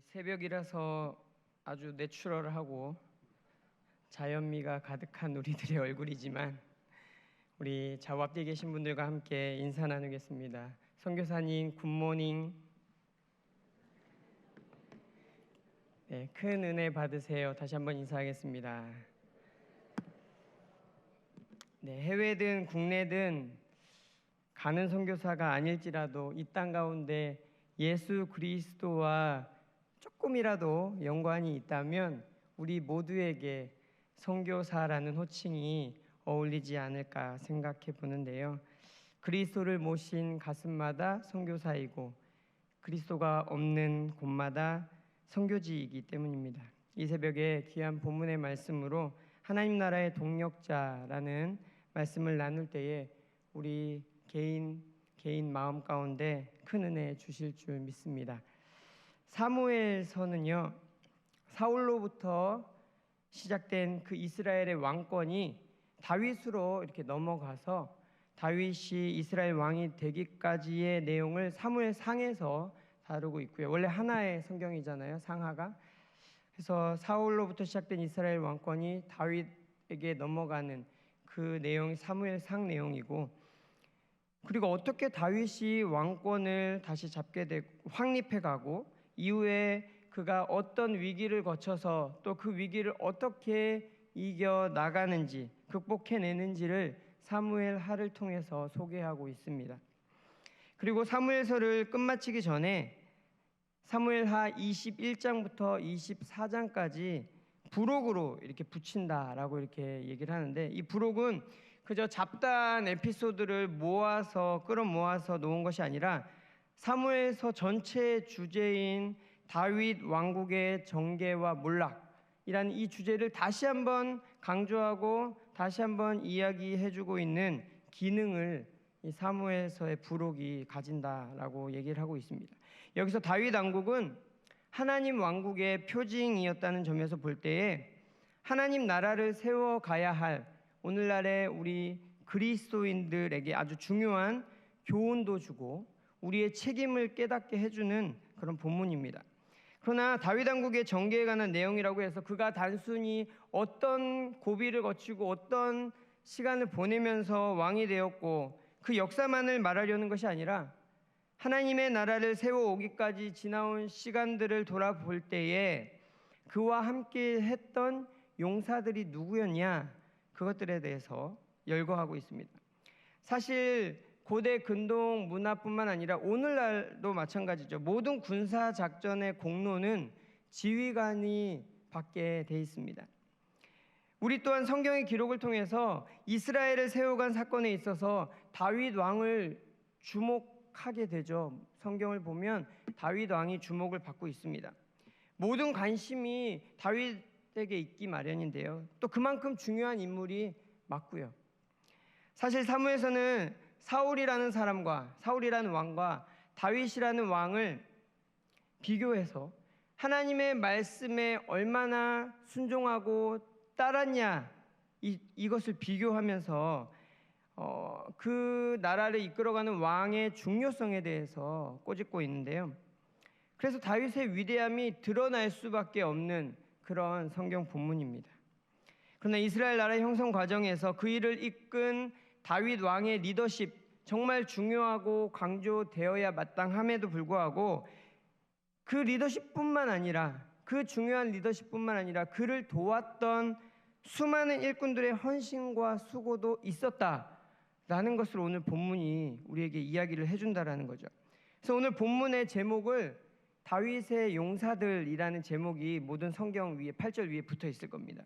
새벽이라서 아주 내추럴하고 자연미가 가득한 우리들의 얼굴이지만 우리 좌우 앞뒤에 계신 분들과 함께 인사 나누겠습니다. 선교사님 굿모닝. 네, 큰 은혜 받으세요. 다시 한번 인사하겠습니다. 네, 해외든 국내든 가는 선교사가 아닐지라도 이 땅 가운데 예수 그리스도와 조금이라도 연관이 있다면 우리 모두에게 선교사라는 호칭이 어울리지 않을까 생각해 보는데요. 그리스도를 모신 가슴마다 선교사이고 그리스도가 없는 곳마다 선교지이기 때문입니다. 이 새벽에 귀한 본문의 말씀으로 하나님 나라의 동력자라는 말씀을 나눌 때에 우리 개인 마음 가운데 큰 은혜 주실 줄 믿습니다. 사무엘서는요, 사울로부터 시작된 그 이스라엘의 왕권이 다윗으로 이렇게 넘어가서 다윗이 이스라엘 왕이 되기까지의 내용을 사무엘상에서 다루고 있고요. 원래 하나의 성경이잖아요, 상하가. 그래서 사울로부터 시작된 이스라엘 왕권이 다윗에게 넘어가는 그 내용이 사무엘상 내용이고, 그리고 어떻게 다윗이 왕권을 다시 잡게 되고 확립해가고 이후에 그가 어떤 위기를 거쳐서 또 그 위기를 어떻게 이겨나가는지 극복해내는지를 사무엘하를 통해서 소개하고 있습니다. 그리고 사무엘서를 끝마치기 전에 사무엘하 21장부터 24장까지 부록으로 이렇게 붙인다라고 이렇게 얘기를 하는데, 이 부록은 그저 잡다한 에피소드를 끌어모아서 놓은 것이 아니라 사무엘서 전체의 주제인 다윗 왕국의 정계와 몰락이라는 이 주제를 다시 한번 강조하고 다시 한번 이야기해주고 있는 기능을 이 사무엘서의 부록이 가진다라고 얘기를 하고 있습니다. 여기서 다윗 왕국은 하나님 왕국의 표징이었다는 점에서 볼 때에 하나님 나라를 세워가야 할 오늘날의 우리 그리스도인들에게 아주 중요한 교훈도 주고 우리의 책임을 깨닫게 해주는 그런 본문입니다. 그러나 다윗 왕국의 정계에 관한 내용이라고 해서 그가 단순히 어떤 고비를 거치고 어떤 시간을 보내면서 왕이 되었고 그 역사만을 말하려는 것이 아니라 하나님의 나라를 세워오기까지 지나온 시간들을 돌아볼 때에 그와 함께 했던 용사들이 누구였냐, 그것들에 대해서 열거하고 있습니다. 사실 고대 근동 문화뿐만 아니라 오늘날도 마찬가지죠. 모든 군사 작전의 공로는 지휘관이 받게 돼 있습니다. 우리 또한 성경의 기록을 통해서 이스라엘을 세워간 사건에 있어서 다윗 왕을 주목하게 되죠. 성경을 보면 다윗 왕이 주목을 받고 있습니다. 모든 관심이 다윗에게 있기 마련인데요. 또 그만큼 중요한 인물이 맞고요. 사실 사무엘서는 사울이라는 왕과 다윗이라는 왕을 비교해서 하나님의 말씀에 얼마나 순종하고 따랐냐, 이것을 비교하면서 그 나라를 이끌어가는 왕의 중요성에 대해서 꼬집고 있는데요. 그래서 다윗의 위대함이 드러날 수밖에 없는 그런 성경 본문입니다. 그러나 이스라엘 나라 형성 과정에서 그 일을 이끈 다윗 왕의 리더십, 정말 중요하고 강조되어야 마땅함에도 불구하고 그 리더십뿐만 아니라, 그 중요한 리더십뿐만 아니라 그를 도왔던 수많은 일꾼들의 헌신과 수고도 있었다라는 것을 오늘 본문이 우리에게 이야기를 해준다라는 거죠. 그래서 오늘 본문의 제목을 다윗의 용사들이라는 제목이 모든 성경 위에 8절 위에 붙어 있을 겁니다.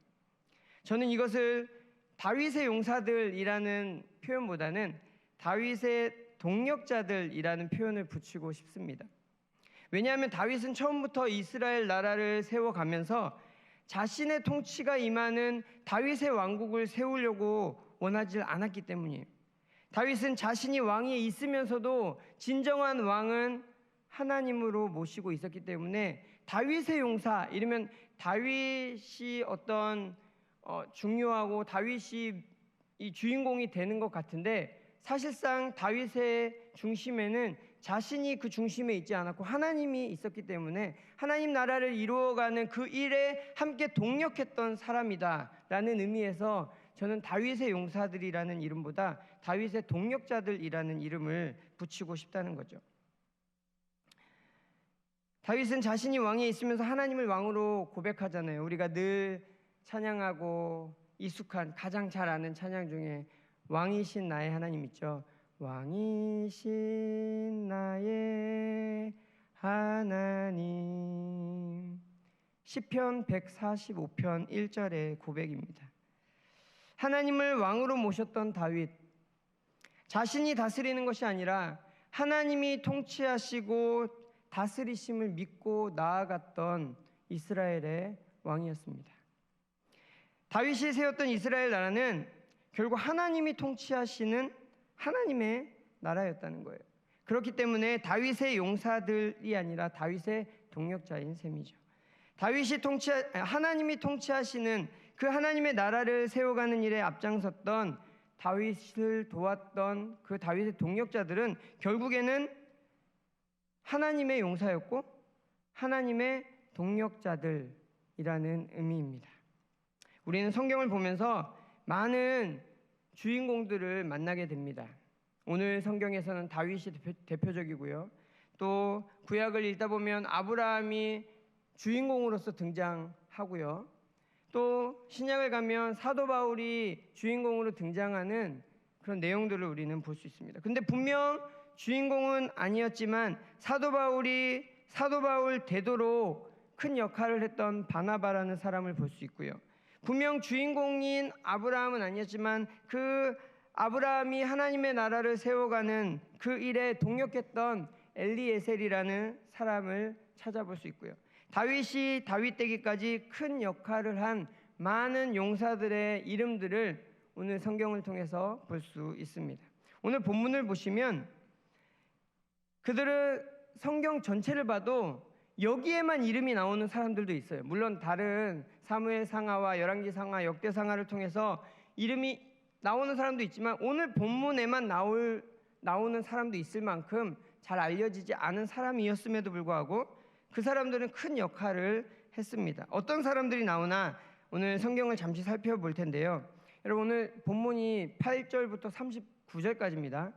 저는 이것을 다윗의 용사들이라는 표현보다는 다윗의 동력자들이라는 표현을 붙이고 싶습니다. 왜냐하면 다윗은 처음부터 이스라엘 나라를 세워가면서 자신의 통치가 임하는 다윗의 왕국을 세우려고 원하지 않았기 때문이에요. 다윗은 자신이 왕위에 있으면서도 진정한 왕은 하나님으로 모시고 있었기 때문에 다윗의 용사, 이러면 다윗이 어떤 중요하고 다윗이 이 주인공이 되는 것 같은데, 사실상 다윗의 중심에는 자신이 그 중심에 있지 않았고 하나님이 있었기 때문에 하나님 나라를 이루어가는 그 일에 함께 동력했던 사람이다라는 의미에서 저는 다윗의 용사들이라는 이름보다 다윗의 동력자들이라는 이름을 붙이고 싶다는 거죠. 다윗은 자신이 왕위에 있으면서 하나님을 왕으로 고백하잖아요. 우리가 늘 찬양하고 익숙한 가장 잘 아는 찬양 중에 왕이신 나의 하나님 있죠. 왕이신 나의 하나님. 시편 145편 1절의 고백입니다. 하나님을 왕으로 모셨던 다윗, 자신이 다스리는 것이 아니라 하나님이 통치하시고 다스리심을 믿고 나아갔던 이스라엘의 왕이었습니다. 다윗이 세웠던 이스라엘 나라는 결국 하나님이 통치하시는 하나님의 나라였다는 거예요. 그렇기 때문에 다윗의 용사들이 아니라 다윗의 동력자인 셈이죠. 하나님이 통치하시는 그 하나님의 나라를 세워가는 일에 앞장섰던 다윗을 도왔던 그 다윗의 동력자들은 결국에는 하나님의 용사였고 하나님의 동력자들이라는 의미입니다. 우리는 성경을 보면서 많은 주인공들을 만나게 됩니다. 오늘 성경에서는 다윗이 대표적이고요. 또 구약을 읽다 보면 아브라함이 주인공으로서 등장하고요. 또 신약을 가면 사도 바울이 주인공으로 등장하는 그런 내용들을 우리는 볼 수 있습니다. 근데 분명 주인공은 아니었지만 사도 바울 되도록 큰 역할을 했던 바나바라는 사람을 볼 수 있고요. 분명 주인공인 아브라함은 아니었지만 그 아브라함이 하나님의 나라를 세워가는 그 일에 동력했던 엘리에셀이라는 사람을 찾아볼 수 있고요. 다윗이 다윗 되기까지 큰 역할을 한 많은 용사들의 이름들을 오늘 성경을 통해서 볼 수 있습니다. 오늘 본문을 보시면 그들은 성경 전체를 봐도 여기에만 이름이 나오는 사람들도 있어요. 물론 다른 사무엘상하와 열왕기상하, 역대상하를 통해서 이름이 나오는 사람도 있지만 오늘 본문에만 나오는 사람도 있을 만큼 잘 알려지지 않은 사람이었음에도 불구하고 그 사람들은 큰 역할을 했습니다. 어떤 사람들이 나오나 오늘 성경을 잠시 살펴볼 텐데요. 여러분 오늘 본문이 8절부터 39절까지입니다.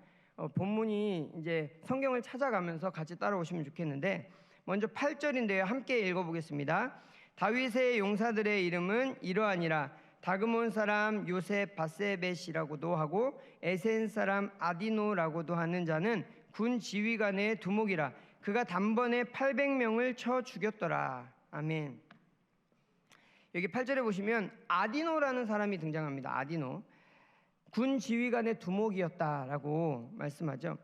본문이 이제 성경을 찾아가면서 같이 따라오시면 좋겠는데 먼저 8절인데요. 함께 읽어보겠습니다. 다윗의 용사들의 이름은 이러하니라. 다그몬 사람 요셉 바세벳이라고도 하고 에센 사람 아디노라고도 하는 자는 군 지휘관의 두목이라. 그가 단번에 800명을 쳐 죽였더라. 아멘. 여기 8절에 보시면 아디노라는 사람이 등장합니다. 아디노. 군 지휘관의 두목이었다라고 말씀하죠.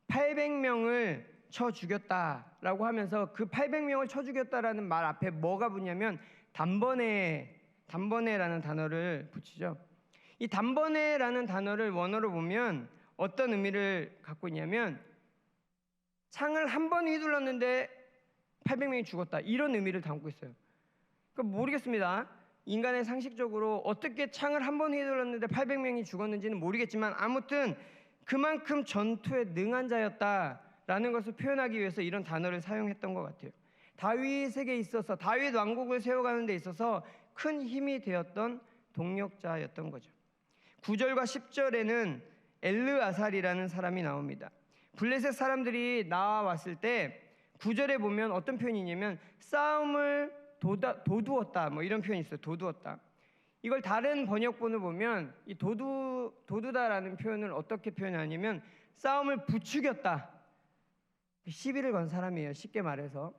800명을 쳐 죽였다라고 하면서 그 800명을 쳐 죽였다라는 말 앞에 뭐가 붙냐면 단번에라는 단어를 붙이죠. 이 단번에라는 단어를 원어로 보면 어떤 의미를 갖고 있냐면 창을 한 번 휘둘렀는데 800명이 죽었다, 이런 의미를 담고 있어요. 그러니까 모르겠습니다. 인간의 상식적으로 어떻게 창을 한 번 휘둘렀는데 800명이 죽었는지는 모르겠지만 아무튼 그만큼 전투에 능한 자였다라는 것을 표현하기 위해서 이런 단어를 사용했던 것 같아요. 다윗에게 있어서 다윗 왕국을 세워가는 데 있어서 큰 힘이 되었던 동력자였던 거죠. 9절과 10절에는 엘르아살이라는 사람이 나옵니다. 블레셋 사람들이 나왔을 때 9절에 보면 어떤 표현이 있냐면 싸움을 도두었다, 뭐 이런 표현이 있어요. 도두었다. 이걸 다른 번역본을 보면 이 도두다라는 표현을 어떻게 표현하냐면 싸움을 부추겼다, 시비를 건 사람이에요. 쉽게 말해서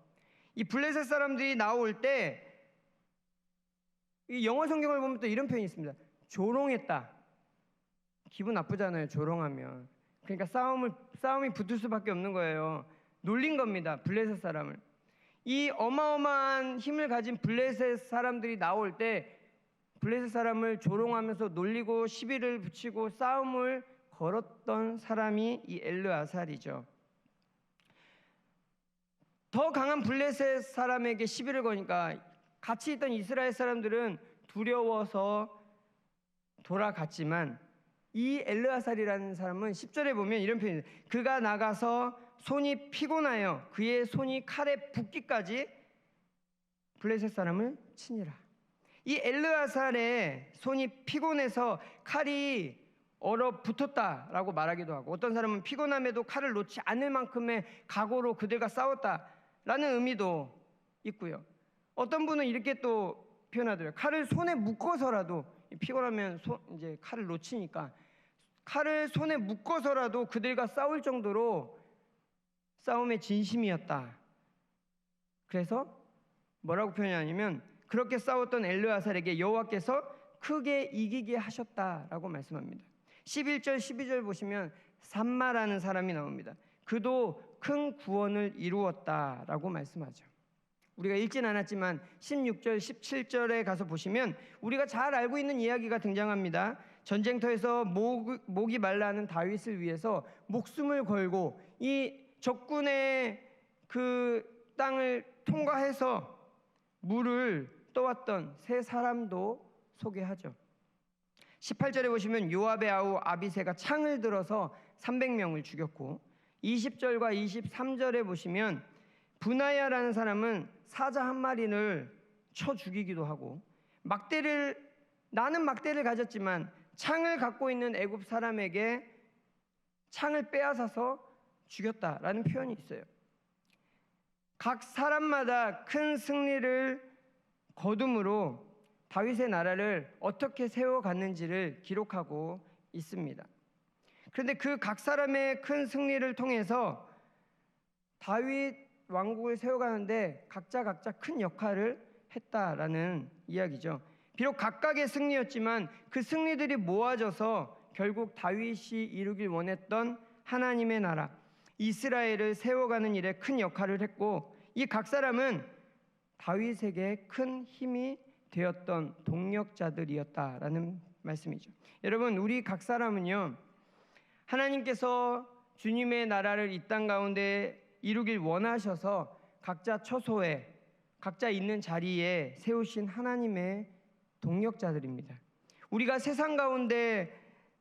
이 블레셋 사람들이 나올 때 이 영어 성경을 보면 또 이런 표현이 있습니다. 조롱했다. 기분 나쁘잖아요, 조롱하면. 그러니까 싸움이 붙을 수밖에 없는 거예요. 놀린 겁니다, 블레셋 사람을. 이 어마어마한 힘을 가진 블레셋 사람들이 나올 때 블레셋 사람을 조롱하면서 놀리고 시비를 붙이고 싸움을 걸었던 사람이 이 엘르아살이죠. 더 강한 블레셋 사람에게 시비를 거니까 같이 있던 이스라엘 사람들은 두려워서 돌아갔지만 이 엘르아살이라는 사람은 10절에 보면 이런 표현이 있어요. 그가 나가서 손이 피곤하여 그의 손이 칼에 붓기까지 블레셋 사람을 치니라. 이 엘르아살의 손이 피곤해서 칼이 얼어붙었다라고 말하기도 하고, 어떤 사람은 피곤함에도 칼을 놓지 않을 만큼의 각오로 그들과 싸웠다라는 의미도 있고요. 어떤 분은 이렇게 또 표현하더라고요. 칼을 손에 묶어서라도, 피곤하면 이제 칼을 놓치니까 칼을 손에 묶어서라도 그들과 싸울 정도로 싸움의 진심이었다. 그래서 뭐라고 표현하냐면, 그렇게 싸웠던 엘르아살에게 여호와께서 크게 이기게 하셨다라고 말씀합니다. 11절 12절 보시면 삼마라는 사람이 나옵니다. 그도 큰 구원을 이루었다라고 말씀하죠. 우리가 읽진 않았지만 16절 17절에 가서 보시면 우리가 잘 알고 있는 이야기가 등장합니다. 전쟁터에서 목이 말라하는 다윗을 위해서 목숨을 걸고 이 적군의 그 땅을 통과해서 물을 떠왔던 세 사람도 소개하죠. 18절에 보시면 요압의 아우 아비새가 창을 들어서 300명을 죽였고, 20절과 23절에 보시면 분하야라는 사람은 사자 한 마리를 쳐 죽이기도 하고, 나는 막대를 가졌지만 창을 갖고 있는 애굽 사람에게 창을 빼앗아서 죽였다라는 표현이 있어요. 각 사람마다 큰 승리를 거둠으로 다윗의 나라를 어떻게 세워갔는지를 기록하고 있습니다. 그런데 그 각 사람의 큰 승리를 통해서 다윗 왕국을 세워가는데 각자 큰 역할을 했다라는 이야기죠. 비록 각각의 승리였지만 그 승리들이 모아져서 결국 다윗이 이루길 원했던 하나님의 나라 이스라엘을 세워가는 일에 큰 역할을 했고, 이 각 사람은 다윗에게 큰 힘이 되었던 동력자들이었다라는 말씀이죠. 여러분, 우리 각 사람은요, 하나님께서 주님의 나라를 이 땅 가운데 이루길 원하셔서 각자 처소에, 각자 있는 자리에 세우신 하나님의 동력자들입니다. 우리가 세상 가운데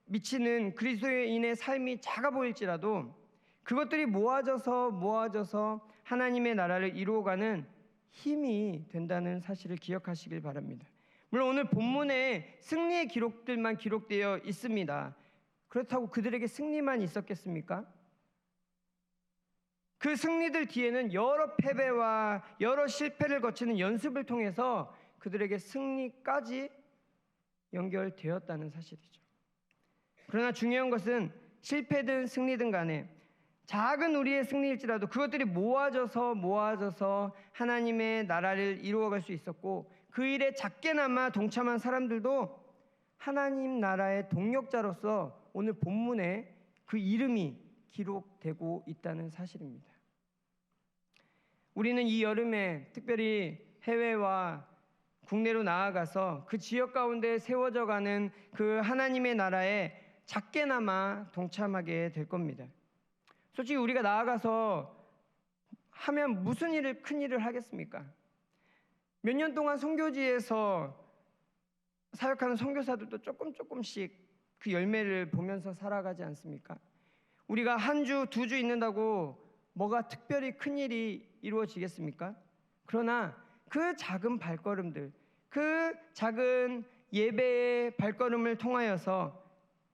미치는 그리스도인의 삶이 작아 보일지라도 그것들이 모아져서 하나님의 나라를 이루어가는 힘이 된다는 사실을 기억하시길 바랍니다. 물론 오늘 본문에 승리의 기록들만 기록되어 있습니다. 그렇다고 그들에게 승리만 있었겠습니까? 그 승리들 뒤에는 여러 패배와 여러 실패를 거치는 연습을 통해서 그들에게 승리까지 연결되었다는 사실이죠. 그러나 중요한 것은 실패든 승리든 간에 작은 우리의 승리일지라도 그것들이 모아져서 하나님의 나라를 이루어갈 수 있었고, 그 일에 작게나마 동참한 사람들도 하나님 나라의 동력자로서 오늘 본문에 그 이름이 기록되고 있다는 사실입니다. 우리는 이 여름에 특별히 해외와 국내로 나아가서 그 지역 가운데 세워져 가는 그 하나님의 나라에 작게나마 동참하게 될 겁니다. 솔직히 우리가 나아가서 하면 무슨 큰 일을 하겠습니까? 몇 년 동안 선교지에서 사역하는 선교사들도 조금씩 그 열매를 보면서 살아가지 않습니까? 우리가 한 주, 두 주 있는다고 뭐가 특별히 큰 일이 이루어지겠습니까? 그러나 그 작은 발걸음들, 그 작은 예배의 발걸음을 통하여서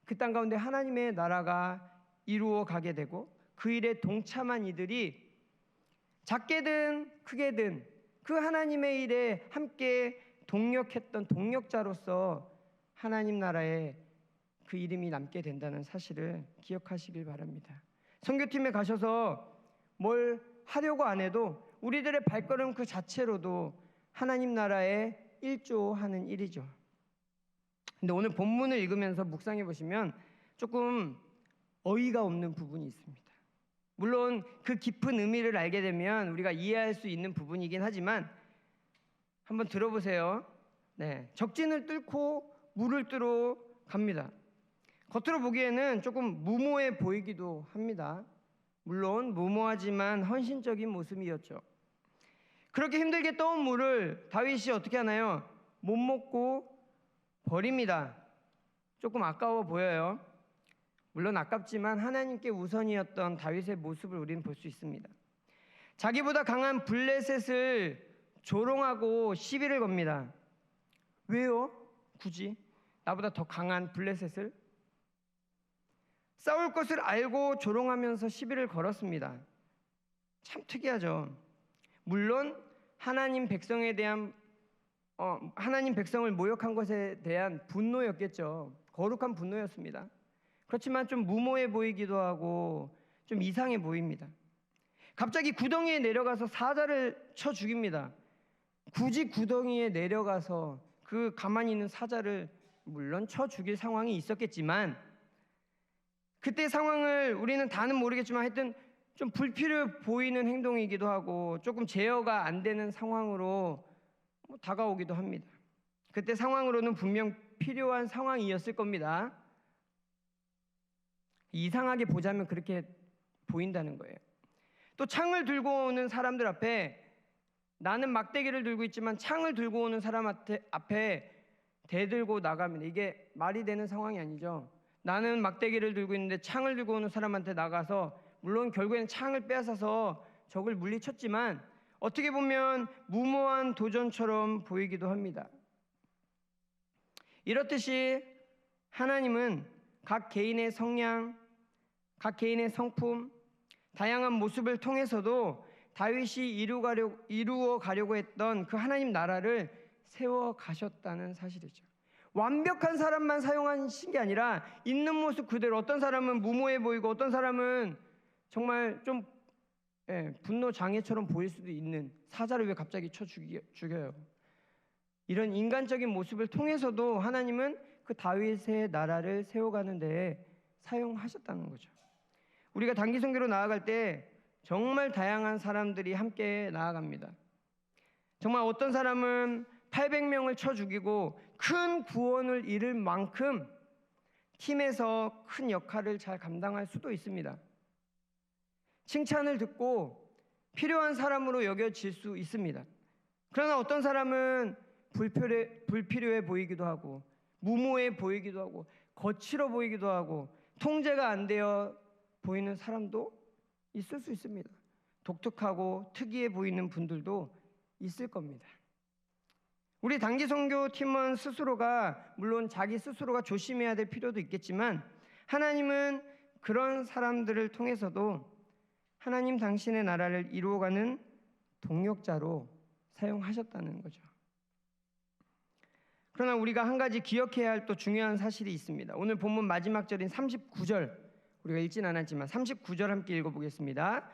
그 땅 가운데 하나님의 나라가 이루어 가게 되고, 그 일에 동참한 이들이 작게든 크게든 그 하나님의 일에 함께 동력했던 동력자로서 하나님 나라에 그 이름이 남게 된다는 사실을 기억하시길 바랍니다. 선교팀에 가셔서 뭘 하려고 안 해도 우리들의 발걸음 그 자체로도 하나님 나라에 일조하는 일이죠. 근데 오늘 본문을 읽으면서 묵상해 보시면 조금 어이가 없는 부분이 있습니다. 물론 그 깊은 의미를 알게 되면 우리가 이해할 수 있는 부분이긴 하지만 한번 들어보세요. 적진을 뚫고 물을 뚫어 갑니다. 겉으로 보기에는 조금 무모해 보이기도 합니다. 물론 무모하지만 헌신적인 모습이었죠. 그렇게 힘들게 떠온 물을 다윗이 어떻게 하나요? 못 먹고 버립니다. 조금 아까워 보여요. 물론 아깝지만 하나님께 우선이었던 다윗의 모습을 우리는 볼 수 있습니다. 자기보다 강한 블레셋을 조롱하고 시비를 겁니다. 왜요? 굳이 나보다 더 강한 블레셋을? 싸울 것을 알고 조롱하면서 시비를 걸었습니다. 참 특이하죠. 물론 하나님 백성에 대한 하나님 백성을 모욕한 것에 대한 분노였겠죠. 거룩한 분노였습니다. 그렇지만 좀 무모해 보이기도 하고 좀 이상해 보입니다. 갑자기 구덩이에 내려가서 사자를 쳐 죽입니다. 굳이 구덩이에 내려가서 그 가만히 있는 사자를 물론 쳐 죽일 상황이 있었겠지만 그때 상황을 우리는 다는 모르겠지만 하여튼 좀 불필요해 보이는 행동이기도 하고 조금 제어가 안 되는 상황으로 다가오기도 합니다. 그때 상황으로는 분명 필요한 상황이었을 겁니다. 이상하게 보자면 그렇게 보인다는 거예요. 또 창을 들고 오는 사람들 앞에 나는 막대기를 들고 있지만 창을 들고 오는 사람 앞에 대들고 나갑니다. 이게 말이 되는 상황이 아니죠. 나는 막대기를 들고 있는데 창을 들고 오는 사람한테 나가서 물론 결국에는 창을 빼앗아서 적을 물리쳤지만 어떻게 보면 무모한 도전처럼 보이기도 합니다. 이렇듯이 하나님은 각 개인의 성향, 각 개인의 성품, 다양한 모습을 통해서도 다윗이 이루어 가려고 했던 그 하나님 나라를 세워 가셨다는 사실이죠. 완벽한 사람만 사용하신 게 아니라 있는 모습 그대로 어떤 사람은 무모해 보이고 어떤 사람은 정말 좀 분노 장애처럼 보일 수도 있는 사자를 왜 갑자기 쳐 죽여요? 이런 인간적인 모습을 통해서도 하나님은 그 다윗의 나라를 세워가는 데에 사용하셨다는 거죠. 우리가 단기 선교로 나아갈 때 정말 다양한 사람들이 함께 나아갑니다. 정말 어떤 사람은 800명을 쳐 죽이고 큰 구원을 이룰 만큼 팀에서 큰 역할을 잘 감당할 수도 있습니다. 칭찬을 듣고 필요한 사람으로 여겨질 수 있습니다. 그러나 어떤 사람은 불필요해 보이기도 하고 무모해 보이기도 하고 거칠어 보이기도 하고 통제가 안 되어 보이는 사람도 있을 수 있습니다. 독특하고 특이해 보이는 분들도 있을 겁니다. 우리 단기 선교 팀원 스스로가 물론 자기 스스로가 조심해야 될 필요도 있겠지만 하나님은 그런 사람들을 통해서도 하나님 당신의 나라를 이루어가는 동력자로 사용하셨다는 거죠. 그러나 우리가 한 가지 기억해야 할 또 중요한 사실이 있습니다. 오늘 본문 마지막 절인 39절 우리가 읽진 않았지만 39절 함께 읽어보겠습니다.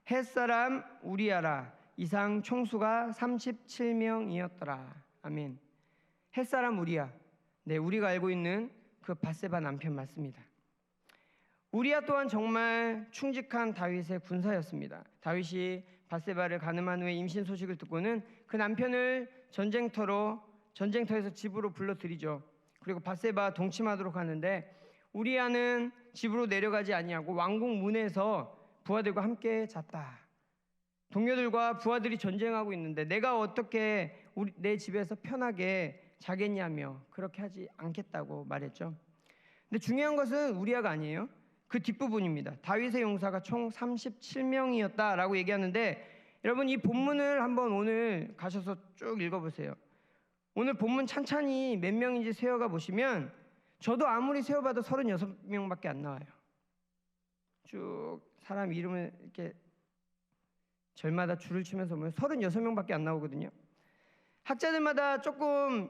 햇사람 우리아라 이상 총수가 37명이었더라. 아멘. 햇사람 우리아, 우리가 알고 있는 그 밧세바 남편 맞습니다. 우리아 또한 정말 충직한 다윗의 군사였습니다. 다윗이 밧세바를 간음한 후에 임신 소식을 듣고는 그 남편을 전쟁터에서 집으로 불러들이죠. 그리고 밧세바 동침하도록 하는데 우리아는 집으로 내려가지 아니하고 왕궁 문에서 부하들과 함께 잤다. 동료들과 부하들이 전쟁하고 있는데 내가 어떻게 내 집에서 편하게 자겠냐며 그렇게 하지 않겠다고 말했죠. 근데 중요한 것은 우리아가 아니에요. 그 뒷부분입니다. 다윗의 용사가 총 37명이었다라고 얘기하는데 여러분 이 본문을 한번 오늘 가셔서 쭉 읽어보세요. 오늘 본문 찬찬히 몇 명인지 세어가 보시면 저도 아무리 세어봐도 36명밖에 안 나와요. 쭉 사람 이름을 이렇게 절마다 줄을 치면서 보면 36명밖에 안 나오거든요. 학자들마다 조금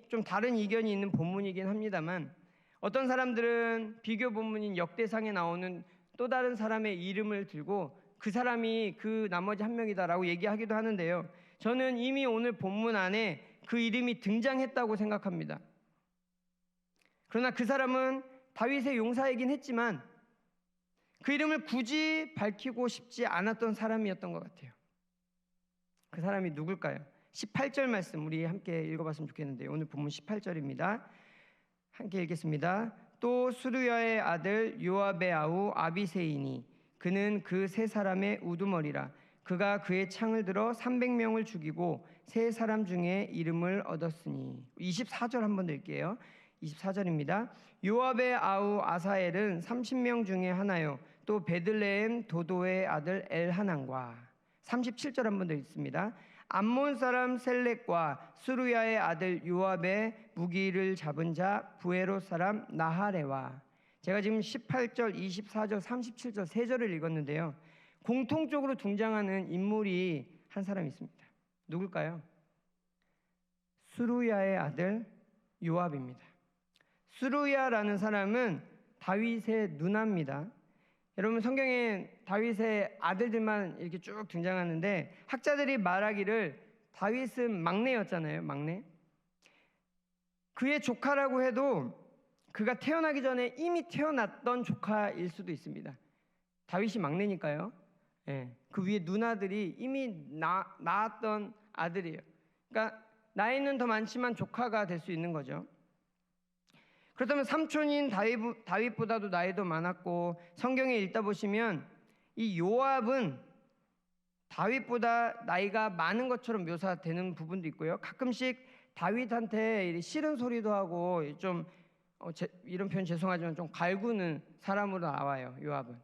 좀 다른 이견이 있는 본문이긴 합니다만 어떤 사람들은 비교 본문인 역대상에 나오는 또 다른 사람의 이름을 들고 그 사람이 그 나머지 한 명이다라고 얘기하기도 하는데요. 저는 이미 오늘 본문 안에 그 이름이 등장했다고 생각합니다. 그러나 그 사람은 다윗의 용사이긴 했지만 그 이름을 굳이 밝히고 싶지 않았던 사람이었던 것 같아요. 그 사람이 누굴까요? 18절 말씀 우리 함께 읽어봤으면 좋겠는데요. 오늘 본문 18절입니다. 함께 읽겠습니다. 또 수르야의 아들 요압의 아우 아비새이니 그는 그 세 사람의 우두머리라. 그가 그의 창을 들어 300명을 죽이고 세 사람 중에 이름을 얻었으니. 24절 한번 읽게요. 24절입니다. 요압의 아우 아사엘은 30명 중에 하나요. 또 베들레헴 도도의 아들 엘하난과 37절 한 번 더 있습니다. 암몬 사람 셀렉과 스루야의 아들 요압의 무기를 잡은 자 부에롯 사람 나하레와. 제가 지금 18절, 24절, 37절 세 절을 읽었는데요. 공통적으로 등장하는 인물이 한 사람 있습니다. 누굴까요? 스루야의 아들 요압입니다. 스루야라는 사람은 다윗의 누나입니다. 여러분 성경에 다윗의 아들들만 이렇게 쭉 등장하는데 학자들이 말하기를 다윗은 막내였잖아요. 막내. 그의 조카라고 해도 그가 태어나기 전에 이미 태어났던 조카일 수도 있습니다. 다윗이 막내니까요. 예, 그 위에 누나들이 이미 낳았던 아들이에요. 그러니까 나이는 더 많지만 조카가 될 수 있는 거죠. 그렇다면 삼촌인 다윗보다도 나이도 많았고 성경에 읽다 보시면 이 요압은 다윗보다 나이가 많은 것처럼 묘사되는 부분도 있고요. 가끔씩 다윗한테 싫은 소리도 하고 좀 이런 표현 죄송하지만 좀 갈구는 사람으로 나와요. 요압은.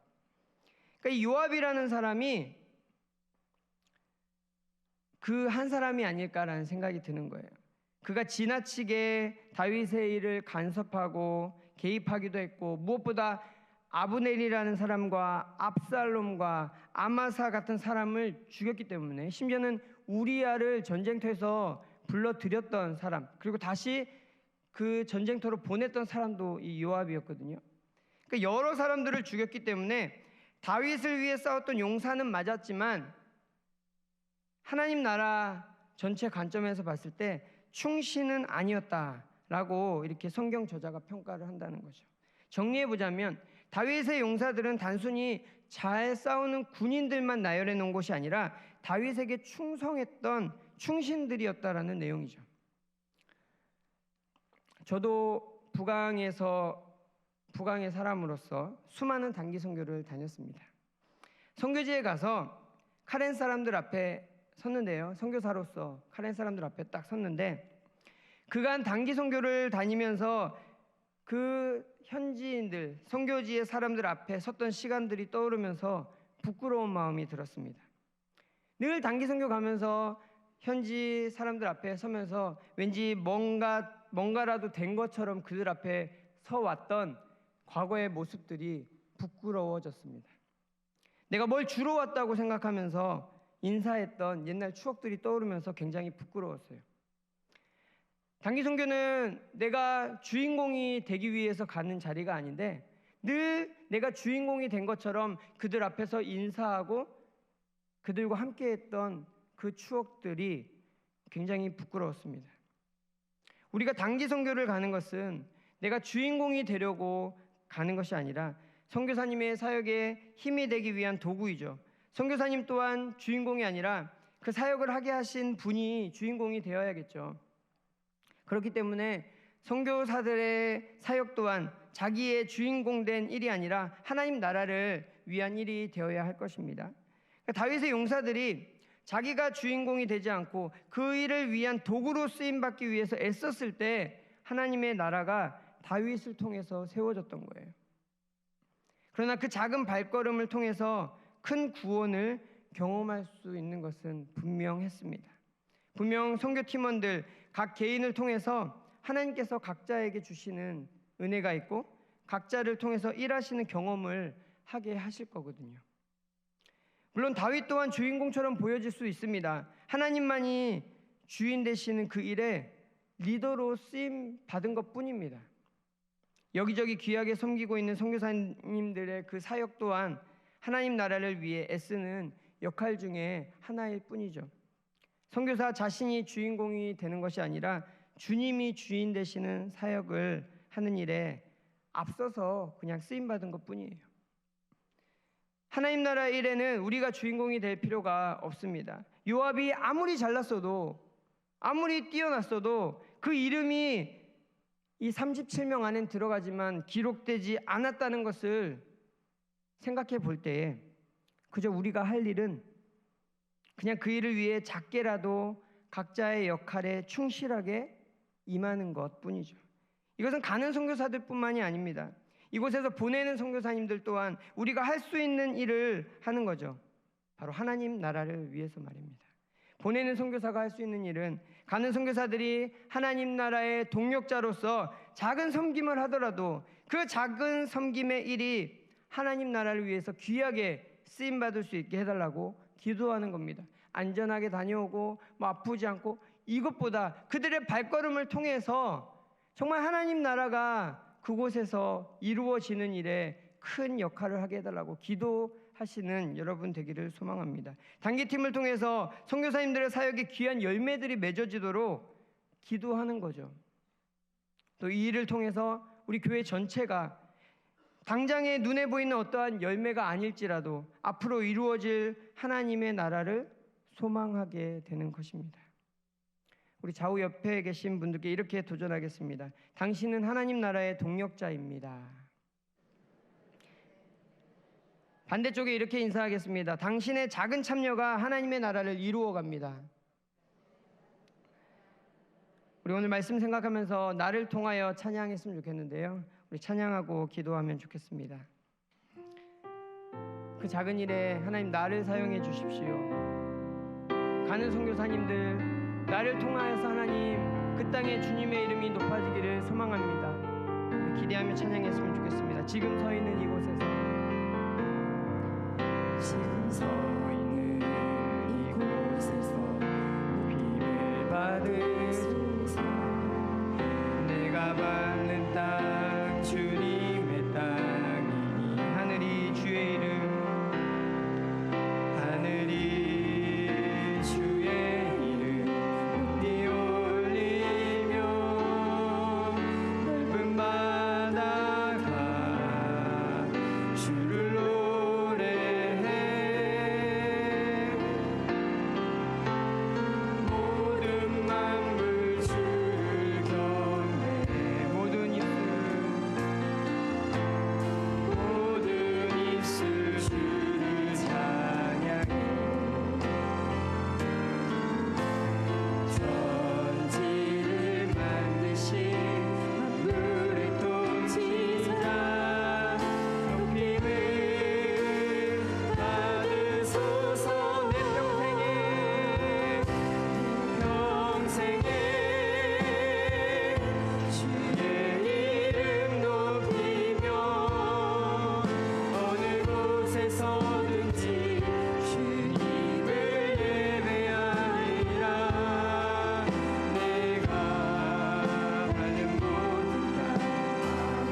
그러니까 이 요압이라는 사람이 그 한 사람이 아닐까라는 생각이 드는 거예요. 그가 지나치게 다윗의 일을 간섭하고 개입하기도 했고 무엇보다 아브넬이라는 사람과 압살롬과 아마사 같은 사람을 죽였기 때문에 심지어는 우리야를 전쟁터에서 불러들였던 사람 그리고 다시 그 전쟁터로 보냈던 사람도 이 요압이었거든요. 그러니까 여러 사람들을 죽였기 때문에 다윗을 위해 싸웠던 용사는 맞았지만 하나님 나라 전체 관점에서 봤을 때 충신은 아니었다라고 이렇게 성경 저자가 평가를 한다는 거죠. 정리해보자면 다윗의 용사들은 단순히 잘 싸우는 군인들만 나열해 놓은 것이 아니라 다윗에게 충성했던 충신들이었다라는 내용이죠. 저도 북강의 사람으로서 수많은 단기 선교를 다녔습니다. 선교지에 가서 카렌 사람들 앞에 섰는데요. 선교사로서 카렌 사람들 앞에 딱 섰는데 그간 단기 선교를 다니면서 그 현지인들, 선교지의 사람들 앞에 섰던 시간들이 떠오르면서 부끄러운 마음이 들었습니다. 늘 단기 선교 가면서 현지 사람들 앞에 서면서 왠지 뭔가라도 된 것처럼 그들 앞에 서왔던 과거의 모습들이 부끄러워졌습니다. 내가 뭘 주러 왔다고 생각하면서 인사했던 옛날 추억들이 떠오르면서 굉장히 부끄러웠어요. 단기 선교는 내가 주인공이 되기 위해서 가는 자리가 아닌데 늘 내가 주인공이 된 것처럼 그들 앞에서 인사하고 그들과 함께했던 그 추억들이 굉장히 부끄러웠습니다. 우리가 단기 선교를 가는 것은 내가 주인공이 되려고 가는 것이 아니라 선교사님의 사역에 힘이 되기 위한 도구이죠. 선교사님 또한 주인공이 아니라 그 사역을 하게 하신 분이 주인공이 되어야겠죠. 그렇기 때문에 선교사들의 사역 또한 자기의 주인공 된 일이 아니라 하나님 나라를 위한 일이 되어야 할 것입니다. 그러니까 다윗의 용사들이 자기가 주인공이 되지 않고 그 일을 위한 도구로 쓰임받기 위해서 애썼을 때 하나님의 나라가 다윗을 통해서 세워졌던 거예요. 그러나 그 작은 발걸음을 통해서 큰 구원을 경험할 수 있는 것은 분명했습니다. 분명 선교팀원들 각 개인을 통해서 하나님께서 각자에게 주시는 은혜가 있고 각자를 통해서 일하시는 경험을 하게 하실 거거든요. 물론 다윗 또한 주인공처럼 보여질 수 있습니다. 하나님만이 주인 되시는 그 일에 리더로 쓰임 받은 것뿐입니다. 여기저기 귀하게 섬기고 있는 선교사님들의 그 사역 또한 하나님 나라를 위해 애쓰는 역할 중에 하나일 뿐이죠. 선교사 자신이 주인공이 되는 것이 아니라 주님이 주인 되시는 사역을 하는 일에 앞서서 그냥 쓰임받은 것뿐이에요. 하나님 나라 일에는 우리가 주인공이 될 필요가 없습니다. 요압이 아무리 잘났어도 아무리 뛰어났어도 그 이름이 이 37명 안에 들어가지만 기록되지 않았다는 것을 생각해 볼 때에 그저 우리가 할 일은 그냥 그 일을 위해 작게라도 각자의 역할에 충실하게 임하는 것뿐이죠. 이것은 가는 선교사들뿐만이 아닙니다. 이곳에서 보내는 선교사님들 또한 우리가 할 수 있는 일을 하는 거죠. 바로 하나님 나라를 위해서 말입니다. 보내는 선교사가 할 수 있는 일은 가는 선교사들이 하나님 나라의 동력자로서 작은 섬김을 하더라도 그 작은 섬김의 일이 하나님 나라를 위해서 귀하게 쓰임받을 수 있게 해달라고 기도하는 겁니다. 안전하게 다녀오고 아프지 않고, 이것보다 그들의 발걸음을 통해서 정말 하나님 나라가 그곳에서 이루어지는 일에 큰 역할을 하게 해달라고 기도하시는 여러분 되기를 소망합니다. 단기팀을 통해서 선교사님들의 사역에 귀한 열매들이 맺어지도록 기도하는 거죠. 또 이 일을 통해서 우리 교회 전체가 당장에 눈에 보이는 어떠한 열매가 아닐지라도 앞으로 이루어질 하나님의 나라를 소망하게 되는 것입니다. 우리 좌우 옆에 계신 분들께 이렇게 도전하겠습니다. 당신은 하나님 나라의 동력자입니다. 반대쪽에 이렇게 인사하겠습니다. 당신의 작은 참여가 하나님의 나라를 이루어 갑니다. 우리 오늘 말씀 생각하면서 나를 통하여 찬양했으면 좋겠는데요. 우리 찬양하고 기도하면 좋겠습니다. 그 작은 일에 하나님 나를 사용해 주십시오. 가는 선교사님들 나를 통하여서 하나님 그 땅에 주님의 이름이 높아지기를 소망합니다. 우리 기대하며 찬양했으면 좋겠습니다. 지금 서 있는 이곳에서, 지금 서 있는 이곳에서 높임을 받으소서. 내가 받는 땅 주님의 땅이니 하늘이 주의 이름, 하늘이 주의 이름 높이 올리며 넓은 바다가 주를 노래해. 모든 만물 주를 경배해. 모든 입술 주를 찬양해. 천지를 만드신 만물의 통치자 높임을 받으소서. 내 평생에 주의 이름 높이며 어느 곳에서든지 주님을 예배하리라. 내가 하는 모든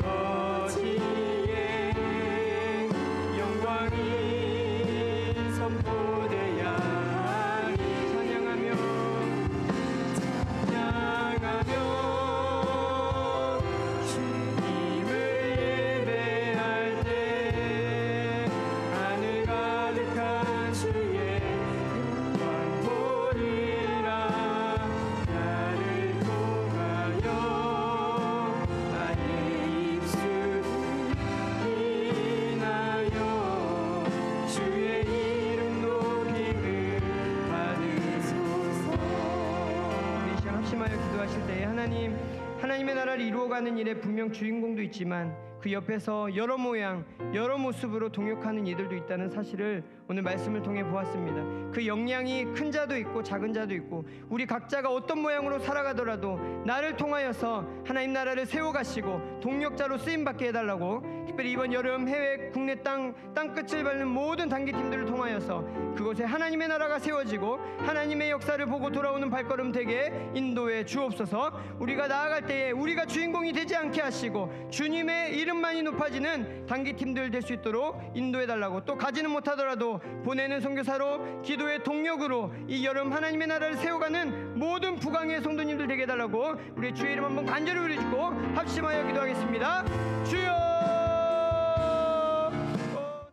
것 아버지의 영광이 선포되야 하니. 찬양하며 주님을 예배할 때 하늘 가득한 주의 영광 보리라. 나를 통하여 나의 입술을 인하여 주의 이름 높임을 받으소서. 우리 이 시간 합심하여 기도하실 때에 하나님의 나라를 이루어가는 일에 분명 주인공도 있지만 그 옆에서 여러 모양 여러 모습으로 동역하는 이들도 있다는 사실을 오늘 말씀을 통해 보았습니다. 그 역량이 큰 자도 있고 작은 자도 있고 우리 각자가 어떤 모양으로 살아가더라도 나를 통하여서 하나님 나라를 세워가시고 동력자로 쓰임받게 해달라고, 특별히 이번 여름 해외 국내 땅끝을 밟는 모든 단기팀들을 통하여서 그곳에 하나님의 나라가 세워지고 하나님의 역사를 보고 돌아오는 발걸음 되게 인도해 주옵소서. 우리가 나아갈 때에 우리가 주인공이 되지 않게 하시고 주님의 이름만이 높아지는 단기팀들 될 수 있도록 인도해달라고, 또 가지는 못하더라도 보내는 선교사로 기도의 동력으로 이 여름 하나님의 나라를 세워가는 모든 부강의 성도님들 되게 해달라고 우리 주의 이름 한번 간절히 부르짖고 합심하여 기도하겠습니다. 주여